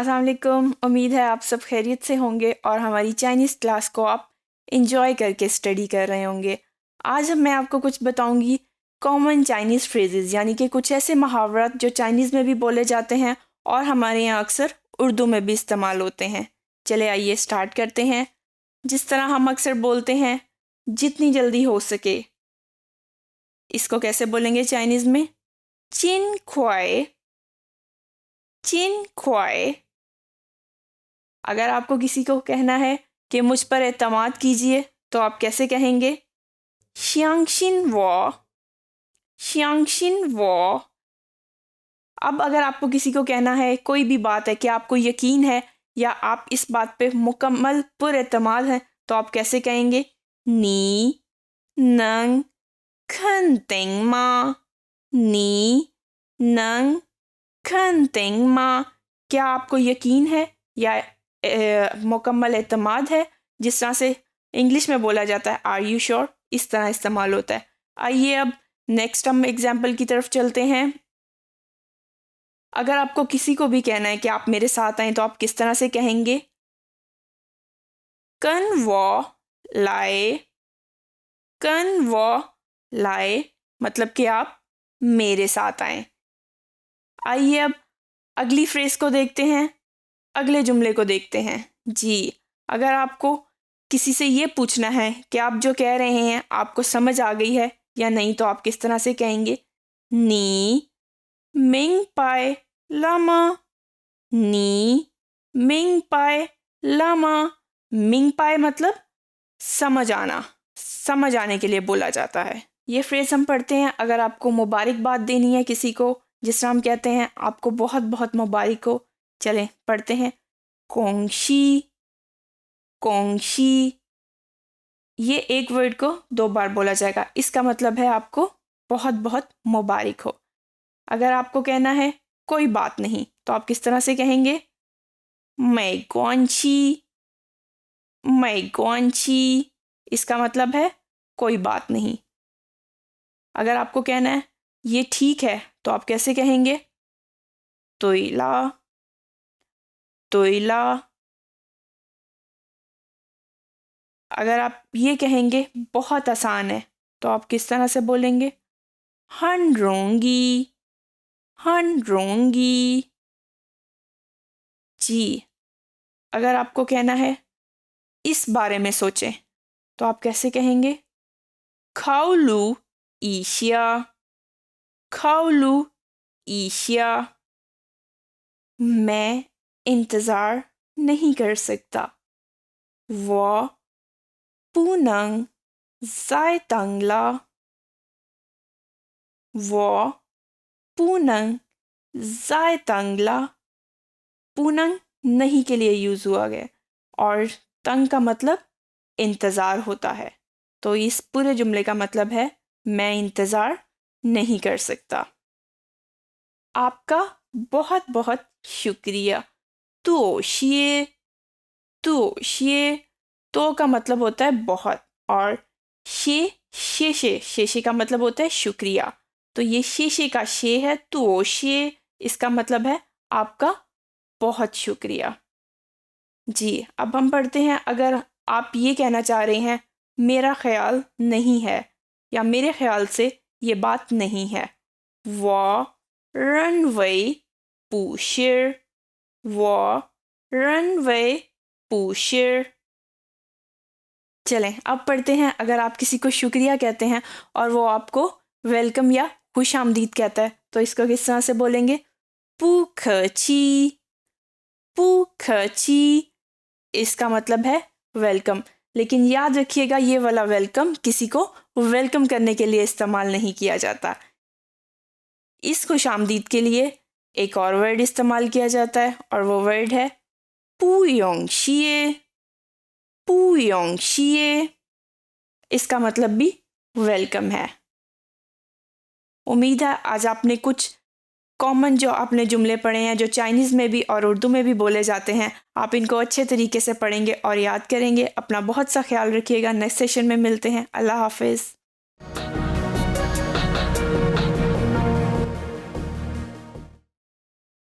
अस्सलाम वालेकुम। उम्मीद है आप सब खैरियत से होंगे और हमारी चाइनीज़ क्लास को आप इंजॉय करके स्टडी कर रहे होंगे। आज मैं आपको कुछ बताऊंगी कॉमन चाइनीज़ फ्रेजेस, यानी कि कुछ ऐसे मुहावरात जो चाइनीज़ में भी बोले जाते हैं और हमारे यहाँ अक्सर उर्दू में भी इस्तेमाल होते हैं। चले आइए स्टार्ट करते हैं। जिस तरह हम अक्सर बोलते हैं जितनी जल्दी हो सके, इसको कैसे बोलेंगे चाइनीज़ में? चिन ख्वाए, चिन ख्वाए। अगर आपको किसी को कहना है कि मुझ पर एतमाद कीजिए तो आप कैसे कहेंगे? श्यांगशिन वो, श्यांगशिन वो। अब अगर आपको किसी को कहना है कोई भी बात है कि आपको यकीन है या आप इस बात पे मुकम्मल पुरएतमाद हैं तो आप कैसे कहेंगे? नी नंग खनतेंग मा, नी नंग खनतेंग मा। क्या आपको यकीन है या मुकम्मल एतमाद है? जिस तरह से इंग्लिश में बोला जाता है आर यू श्योर, इस तरह इस्तेमाल होता है। आइए अब नेक्स्ट हम एग्जाम्पल की तरफ चलते हैं। अगर आपको किसी को भी कहना है कि आप मेरे साथ आएं तो आप किस तरह से कहेंगे? कन वो लाए, कन वो लाए, मतलब कि आप मेरे साथ आएं। आइए अब अगली फ्रेज को देखते हैं, अगले जुमले को देखते हैं। जी, अगर आपको किसी से ये पूछना है कि आप जो कह रहे हैं आपको समझ आ गई है या नहीं तो आप किस तरह से कहेंगे? नी मिंग पाए लामा, नी मिंग पाए लामा। मिंग पाए मतलब समझ आना, समझ आने के लिए बोला जाता है। ये फ्रेज हम पढ़ते हैं अगर आपको मुबारकबाद देनी है किसी को, जिस तरह हम कहते हैं आपको बहुत बहुत मुबारक हो। चलें पढ़ते हैं। कोंगशी, कोंगशी। ये एक वर्ड को 2 बार बोला जाएगा, इसका मतलब है आपको बहुत बहुत मुबारक हो। अगर आपको कहना है कोई बात नहीं तो आप किस तरह से कहेंगे? मै ग्वांची, मै ग्वांची। इसका मतलब है कोई बात नहीं। अगर आपको कहना है ये ठीक है तो आप कैसे कहेंगे? तोइला, तोइला। अगर आप ये कहेंगे बहुत आसान है तो आप किस तरह से बोलेंगे? हन रोंगी, हन रोंगी। जी, अगर आपको कहना है इस बारे में सोचें तो आप कैसे कहेंगे? खाओलू ईशिया, खाओलू ईशिया। मैं इंतज़ार नहीं कर सकता। वो पूनंग ज़ायतंगला, वो पूनंग ज़ायतंगला। पूनंग नहीं के लिए यूज़ हुआ गया और तंग का मतलब इंतज़ार होता है। तो इस पूरे जुमले का मतलब है मैं इंतज़ार नहीं कर सकता। आपका बहुत बहुत शुक्रिया। तोशिए, तोशिए। तो का मतलब होता है बहुत और शे का मतलब होता है शुक्रिया। तो ये शे का शे है, तोशिए इसका मतलब है आपका बहुत शुक्रिया। जी, अब हम पढ़ते हैं। अगर आप ये कहना चाह रहे हैं मेरा ख्याल नहीं है या मेरे ख्याल से ये बात नहीं है, वो रनवे पूशिर, वो रनवे पूशिर। चलें अब पढ़ते हैं। अगर आप किसी को शुक्रिया कहते हैं और वो आपको वेलकम या खुश आमदीद कहता है तो इसको किस तरह से बोलेंगे? पुखची, पुखची। इसका मतलब है वेलकम। लेकिन याद रखिएगा ये वाला वेलकम किसी को वेलकम करने के लिए इस्तेमाल नहीं किया जाता। इस खुश आमदीद के लिए एक और वर्ड इस्तेमाल किया जाता है और वो वर्ड है पुयोंगशिए, पुयोंगशिए। इसका मतलब भी वेलकम है। उम्मीद है आज आपने कुछ कॉमन जो आपने जुमले पढ़े हैं जो चाइनीज़ में भी और उर्दू में भी बोले जाते हैं, आप इनको अच्छे तरीके से पढ़ेंगे और याद करेंगे। अपना बहुत सा ख्याल रखिएगा। नेक्स्ट सेशन में मिलते हैं। अल्लाह हाफिज़।